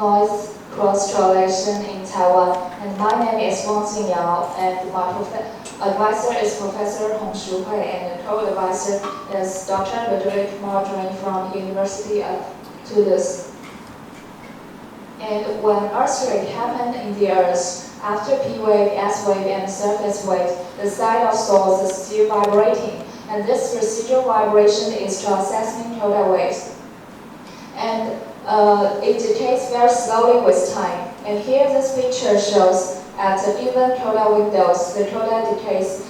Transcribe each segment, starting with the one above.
noise cross-correlation in Taiwan. And my name is Wang Jingyao, and my advisor is Professor Hong Shuhui, and the co-advisor is Dr. Roderick Marjorie from University of Toulouse. And when earthquake happened in the Earth, after P wave, S wave, and surface wave, the side of source is still vibrating, and this residual vibration is called seismic coda waves. And it decays very slowly with time. And here this picture shows at the given coda windows, the coda decays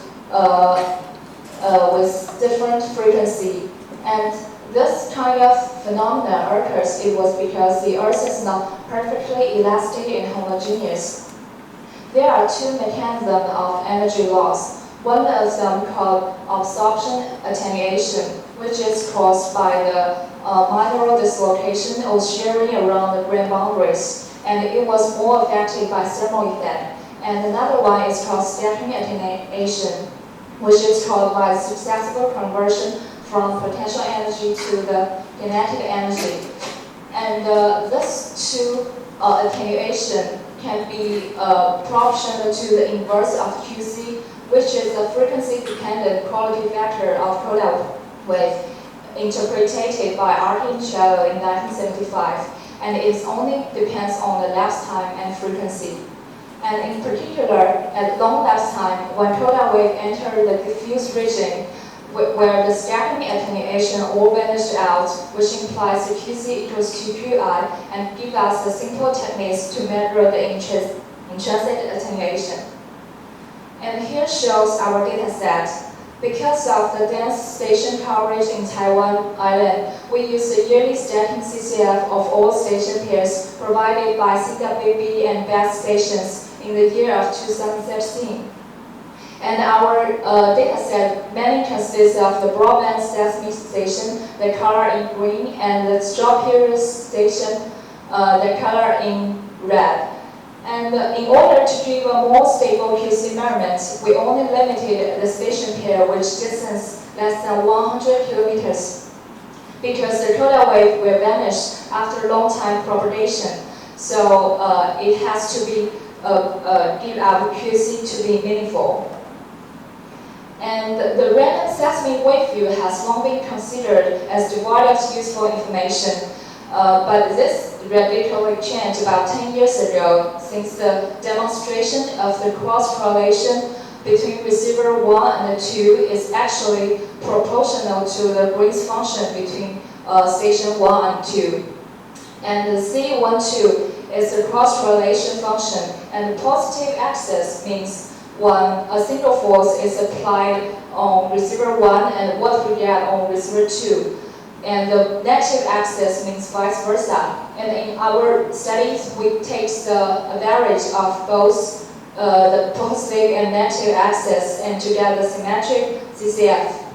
with different frequency. And this kind of phenomena occurs, it was because the Earth is not perfectly elastic and homogeneous. There are two mechanisms of energy loss. One of them called absorption attenuation, which is caused by the mineral dislocation or shearing around the grain boundaries, and it was more affected by thermal effect. And another one is called stacking attenuation, which is caused by successful conversion from potential energy to the kinetic energy. And these two attenuation can be proportional to the inverse of QC, which is the frequency-dependent quality factor of coda wave, interpreted by Arkin Shallow in 1975, and it only depends on the lapse time and frequency. And in particular, at long lapse time, when coda wave enter the diffuse region, where the stacking attenuation all vanished out, which implies the QC equals to QI, and give us the simple techniques to measure the intrinsic attenuation. And here shows our data set. Because of the dense station coverage in Taiwan Island, we use the yearly stacking CCF of all station pairs provided by CWB and BEST stations in the year of 2013. And our data set mainly consists of the broadband seismic station, the color in green, and the short period station, the color in red. And in order to give a more stable QC measurement, we only limited the station pair which distance less than 100 kilometers, because the coda wave will vanish after long time propagation. So it has to be give our QC to be meaningful. And the random seismic wave view has long been considered as devoid of useful information. But this radically changed about 10 years ago, since the demonstration of the cross-correlation between receiver 1 and 2 is actually proportional to the Green's function between station 1 and 2. And the C12 is the cross-correlation function, and the positive axis means when a single force is applied on receiver 1 and what we get on receiver 2. And the negative axis means vice versa. And in our studies, we take the average of both the positive and negative axis and to get the symmetric CCF.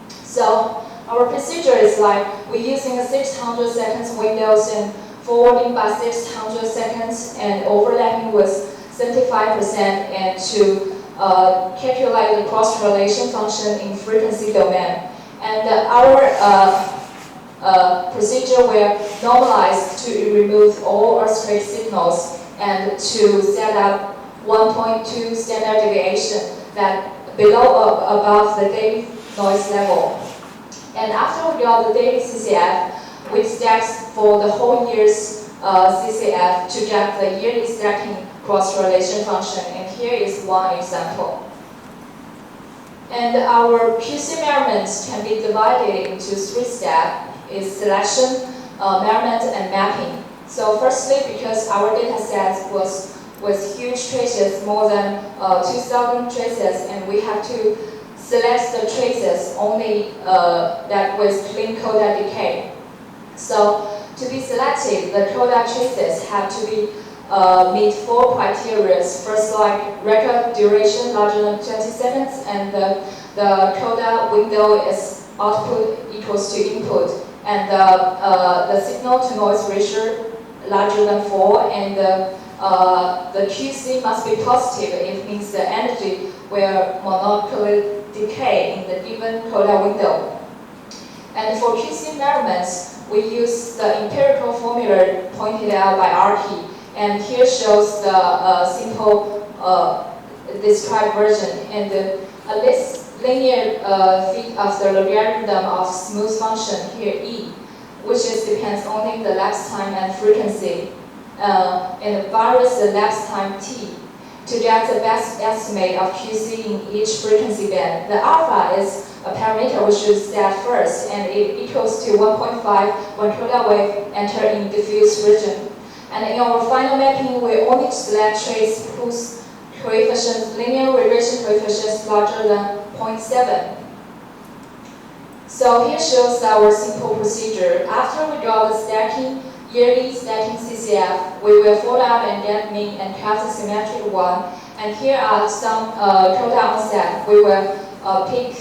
So our procedure is like we're using a 600 seconds windows and forwarding by 600 seconds and overlapping with 75% and to calculate the cross-correlation function in frequency domain. And our procedure will normalize to remove all earthquake signals and to set up 1.2 standard deviation that below above the daily noise level. And after we got the daily CCF, we stack for the whole year's CCF to get the yearly stacking cross-correlation function. And here is one example. And our QC measurements can be divided into 3 steps. Is selection, measurement, and mapping. So firstly, because our data set was with huge traces, more than 2,000 traces, and we have to select the traces only that with clean coda decay. So to be selected, the coda traces have to be meet 4 criteria. First, like record duration larger than 20 seconds, and the coda window is output equals to input, and the signal to noise ratio larger than 4, and the QC must be positive. It means the energy will monopoly decay in the given coda window. And for QC measurements, we use the empirical formula pointed out by RT. And here shows the simple described version. And this linear feet of the logarithm of smooth function, here E, which depends only the lapse time and frequency, and varies the lapse time T to get the best estimate of QC in each frequency band. The alpha is a parameter which is set first, and it equals to 1.5 when coda wave enter in diffuse region. And in our final mapping, we only select trace whose coefficient, linear regression coefficient is larger than 0.7. So here shows our simple procedure. After we draw the yearly stacking CCF, we will fold out and get mean and cast a symmetric one. And here are some coda onset we will pick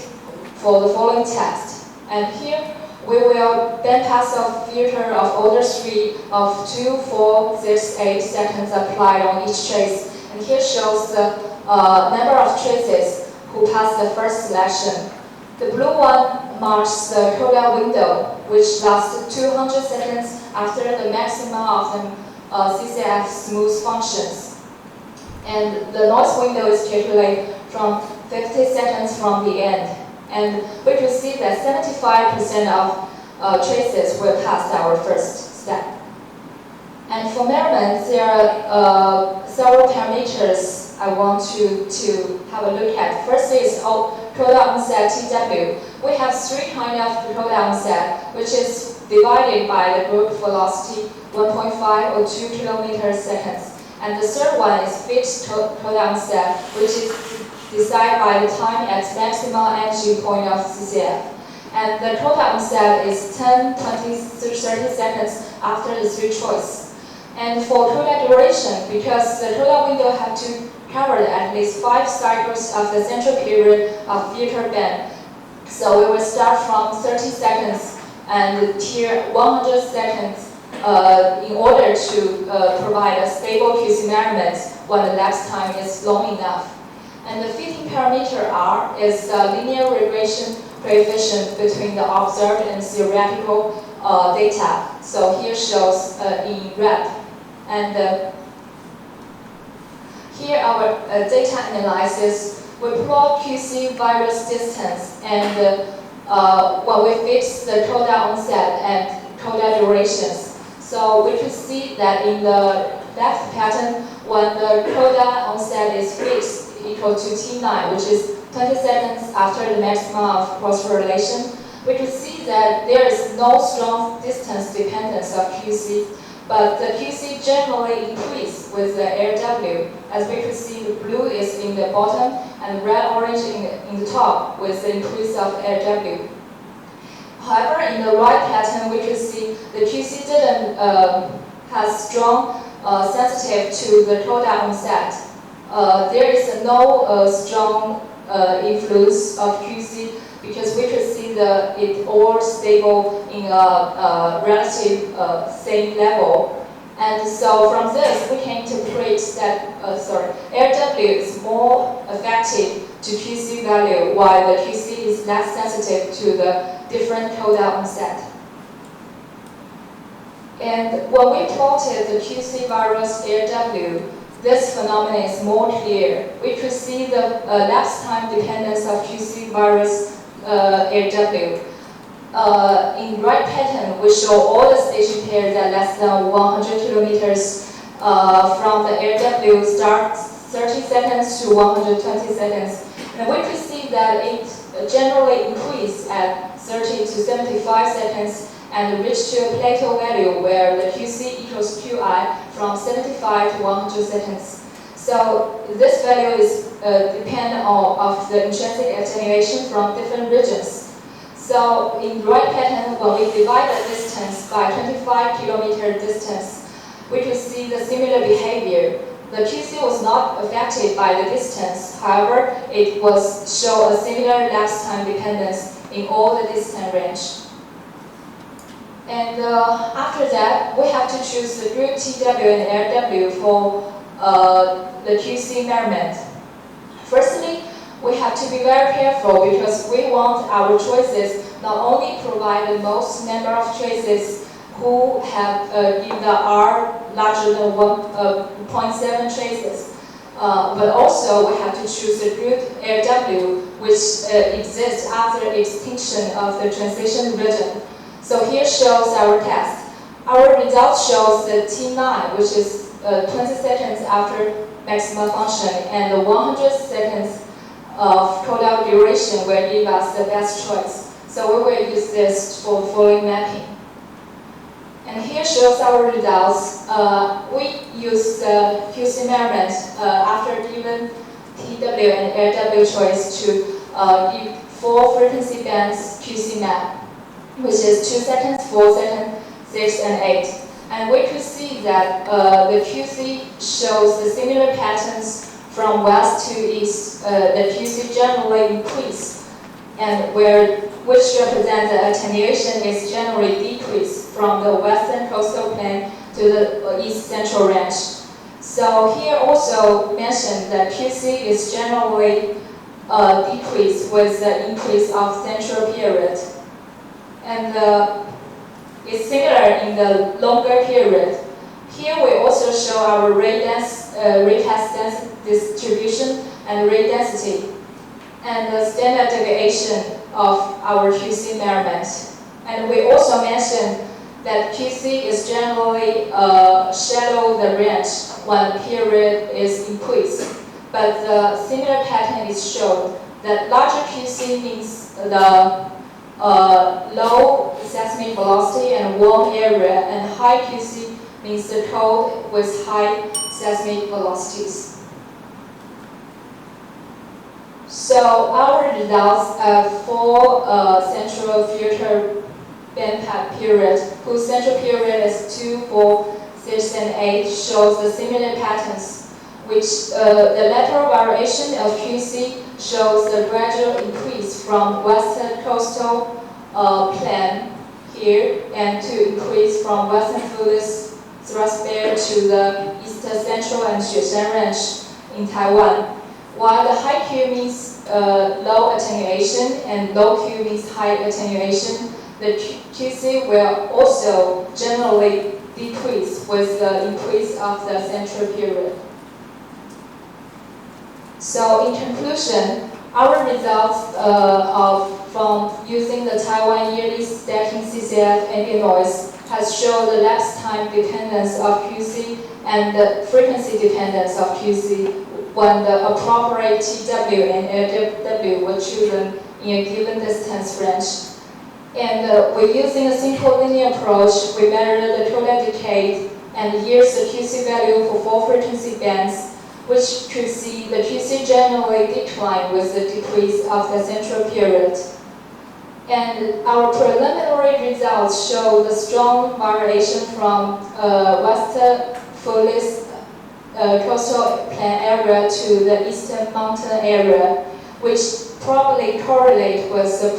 for the following test. And here we will bandpass a filter of order 3 of 2, 4, 6, 8 seconds applied on each trace. And here shows the number of traces who pass the first selection. The blue one marks the coda window, which lasts 200 seconds after the maximum of the CCF smooth functions. And the noise window is calculated from 50 seconds from the end. And we can see that 75% of traces will pass our first step. And for measurements, there are several parameters I want you to have a look at. First is coda onset TW. We have 3 kinds of coda onset, which is divided by the group velocity 1.5 or 2 kilometers seconds. And the third one is fixed coda onset, which is decided by the time at maximum energy point of CCF. And the coda onset is 10, 20, 30 seconds after the 3 choice. And for coda duration, because the coda window have to cover at least 5 cycles of the central period of filter band. So we will start from 30 seconds and here 100 seconds in order to provide a stable QC measurement when the lapse time is long enough. And the fitting parameter R is linear regression coefficient between the observed and theoretical data. So here shows in red. And here our data analysis, we plot QC virus distance and when we fix the coda onset and coda durations. So we can see that in the left pattern, when the coda onset is fixed equal to T9, which is 20 seconds after the maximum of cross-correlation, we can see that there is no strong distance dependence of QC, but the QC generally increase with the LW. As we can see, the blue is in the bottom and red-orange in the top with the increase of LW. However, in the right pattern, we can see the QC didn't have strong sensitive to the coda onset. There is no strong influence of QC because we could see it all stable in a relative same level. And so from this, we can interpret that LW is more affected to QC value, while the QC is less sensitive to the different coda onset. And when we plotted the QC virus LW, this phenomenon is more clear. We could see the lapse time dependence of QC virus LW. In right pattern, we show all the station pairs at less than 100 kilometers from the LW start 30 seconds to 120 seconds. And we could see that it generally increases at 30 to 75 seconds and reach to a plateau value where the QC equals QI from 75 to 100 seconds. So this value is dependent on the intrinsic attenuation from different regions. So in right pattern, when we divide the distance by 25 kilometer distance, we could see the similar behavior. The QC was not affected by the distance. However, it was show a similar lapse time dependence in all the distance range. And after that, we have to choose the group TW and LW for the QC measurement. Firstly, we have to be very careful because we want our choices not only provide the most number of traces who have if the R larger than 0.7 traces. But also we have to choose a good LW which exists after extinction of the transition region. So here shows our test. Our result shows the T9, which is 20 seconds after maximum function, and 100 seconds of coda duration will give us the best choice. So we will use this for following mapping. And here shows our results. We use the QC measurement after given TW and LW choice to give 4 frequency bands QC map, which is 2 seconds, 4 seconds, 6, and 8. And we could see that the QC shows the similar patterns from west to east. The QC generally increase, and which represents the attenuation is generally decreased from the western coastal plain to the east central range. So here also mentioned that QC is generally decreased with the increase of central period. And it's similar in the longer period. Here we also show our ray test distribution and ray density, and the standard deviation of our QC measurement. And we also mentioned that QC is generally shallow the range when period is increased. But the similar pattern is shown that larger QC means the low seismic velocity and warm area, and high QC means the cold with high seismic velocities. So our results for central filter bandpass period, whose central period is 2, 4, 6, and 8, shows the similar patterns, which the lateral variation of QC shows the gradual increase from western coastal plain here, and to increase from western Fuller's thrust bear to the eastern central and Xueshan range in Taiwan. While the high Q means low attenuation and low Q means high attenuation, the QC will also generally decrease with the increase of the central period. So in conclusion, our results from using the Taiwan yearly stacking CCF ambient noise has shown the lapse time dependence of QC and the frequency dependence of QC when the appropriate TW and LW were chosen in a given distance range. And we're using a simple linear approach. We measure the coda decay and here's the QC value for 4 frequency bands, which could see the QC generally decline with the decrease of the central period. And our preliminary results show the strong variation from western Fuller's coastal plain area to the eastern mountain area, which probably correlate with the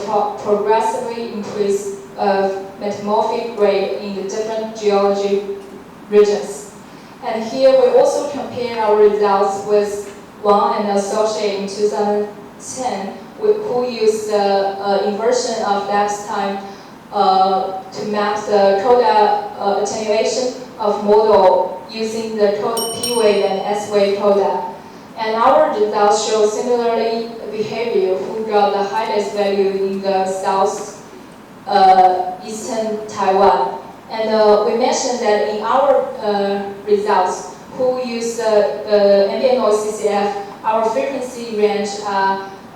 progressively increase of metamorphic grade in the different geology regions. And here we also compare our results with Wang and associate in 2010, who used the inversion of lapse time to map the coda attenuation of model using the P-wave and S-wave coda. And our results show similarly behavior who got the highest value in the south eastern Taiwan. And we mentioned that in our results, who use the ambient noise CCF, our frequency range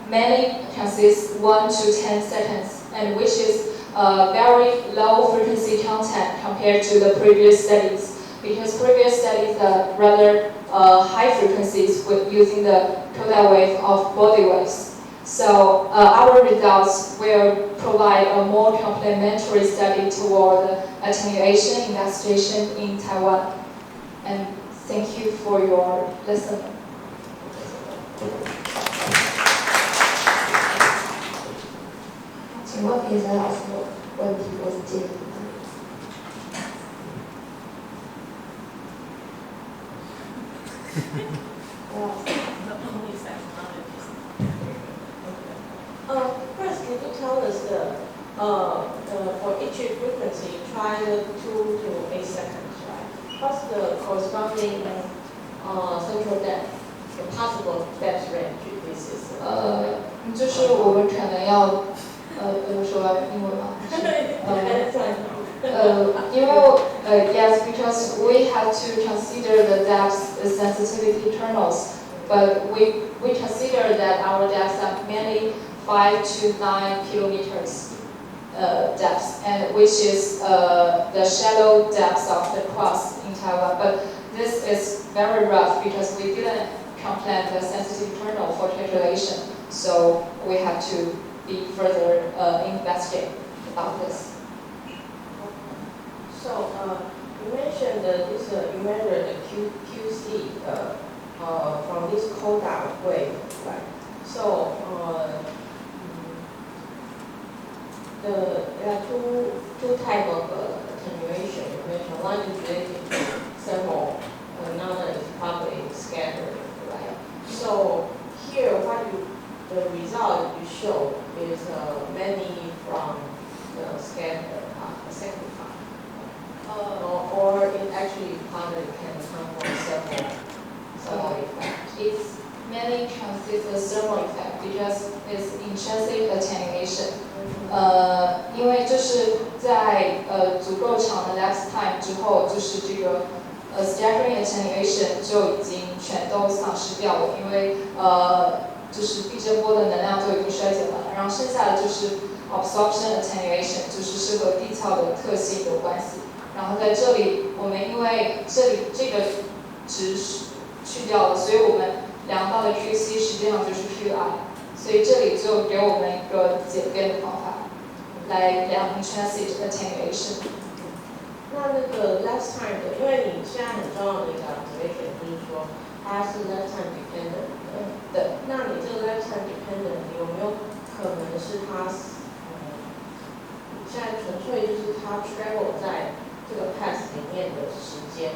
mainly consists 1 to 10 seconds, and which is very low frequency content compared to the previous studies, because previous studies are rather high frequencies with using the coda wave of body waves. So our results will provide a more complementary study toward the attenuation investigation in Taiwan. And thank you for your listening. 请问评审老师有问题或是建议吗？First, can you tell us the for each frequency, try 2 to 8 seconds, right? What's the corresponding central depth, the possible depth range this is? 就是我们可能要说英文吗？因为yes, because we have to consider the depth, the sensitivity internals, but we consider that our depths are mainly 5 to 9 kilometers depth, and which is the shallow depths of the crust in Taiwan. But this is very rough because we didn't complete the sensitive internal for calculation, so we have to be further investigate about this. So you mentioned this, you measured the QC from this coda wave, right? So there are two types of attenuation. You mentioned one is related to sample, another is probably scattered, right? So here, the result you show is mainly from the scattered second part. Or it actually partly can come from thermal effect. It's mainly consists of thermal effect because it's intrinsic attenuation. 因为就是在足够长的 lapse time 之后，就是这个scattering attenuation 就已经全都丧失掉了，因为就是避震波的能量就已经衰减了，然后剩下的就是 absorption attenuation， 就是是和地壳的特性有关系。然后在这里，我们因为这里这个值去掉了，所以我们量到的 QC 实际上就是 QI， 所以这里就给我们一个简便的方法来量 intrinsic attenuation。那个 last time 的，因为你现在很重要的一个 observation 就是说它是 last time dependent 的。那你这个 last time dependent 有没有可能是它现在纯粹就是它 travel 在这个 path 里面的时间，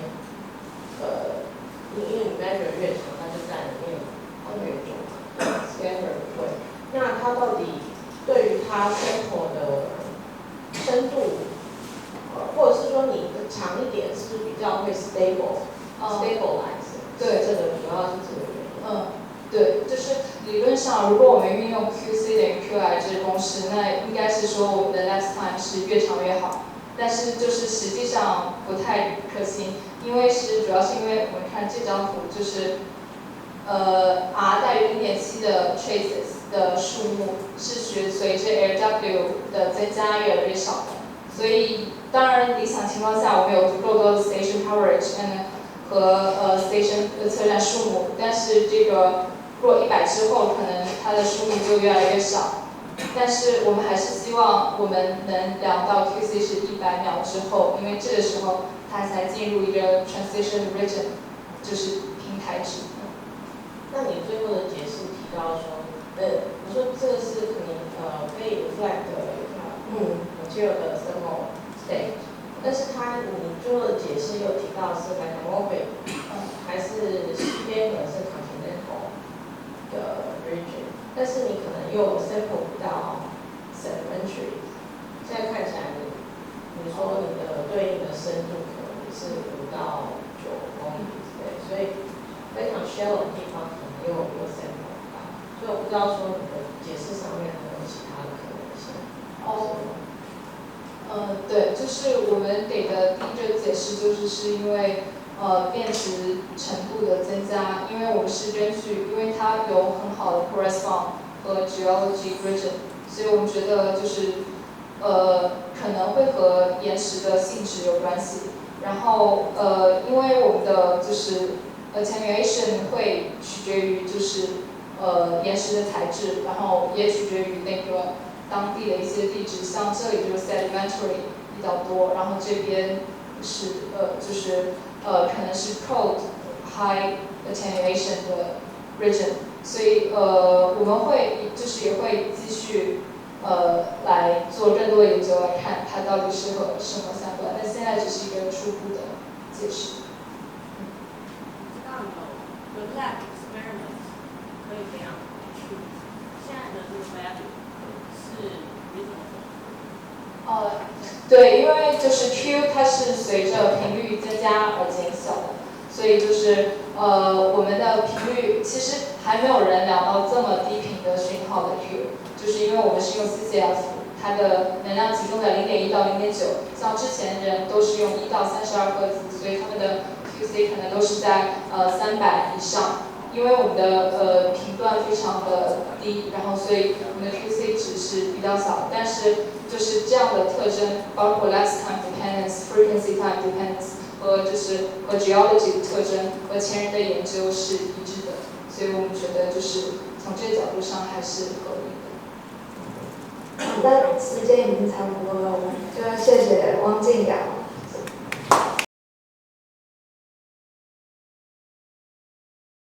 因为你 measure 越长，它就在里面越久嘛 ，scatter 会。那它到底对于它sample的深度，或者是说你的长一点，是不是比较会 stabilize？ 对，这个主要是这个原因。对，就是理论上，如果我们运用 QC 等于 QI 这个公式，那应该是说我们的 last time 是越长越好。但是就是实际上不太可行，因为主要是因为我们看这张图，就是R 大于0.7的 traces 的数目是随着 LW 的增加越来越少的，所以当然理想情况下我们有足够多的 station coverage 和station 的测站数目，但是这个若100之后，可能它的数目就越来越少。但是我们还是希望我们能量到 QC 是100秒之后，因为这个时候它才进入一个 transition region， 就是平台值。那你最后的解释提到说，你说这个是可能可以 reflect material 的 thermal state， 但是你最后的解释又提到是 metamorphic， 还是西边可能是 continental 的 region。但是你可能又 sample 不到 sedimentary， 现在看起来你说你的对应的深度可能是5到9公里之类，所以非常 shallow 的地方可能又 sample 不到，所以我不知道说你的解释上面还有其他的可能性。对，就是我们给的第一个解释是因为变质程度的增加，因为我们是根据，因为它有很好的 correspond 和 geology region， 所以我们觉得就是可能会和岩石的性质有关系。然后因为我们的就是 attenuation 会取决于就是岩石的材质，然后也取决于那个当地的一些地质，像这里就是 sedimentary 比较多，然后这边是就是可能是 cold high attenuation 的 region， 所以我们会就是也会继续来做更多的研究，来看它到底是和什么相关。但现在只是一个初步的解释。有 lab experiment 可以这样去，现在的这个 value 是你怎么做？对，因为就是 Q 它是随着频率增加而减小的，所以就是我们的频率其实还没有人聊到这么低频的讯号的 Q， 就是因为我们是用 CCF， 它的能量集中在0.1到0.9，像之前人都是用1到32赫兹，所以他们的 QC 可能都是在300以上。因为我们的频段非常的低，然后所以我们的 QC 值是比较小，但是就是这样的特征，包括 last time dependence、frequency time dependence 和geology 的特征和前人的研究是一致的，所以我们觉得就是从这个角度上还是合理的。那时间已经差不多了，我们就要谢谢汪静雅。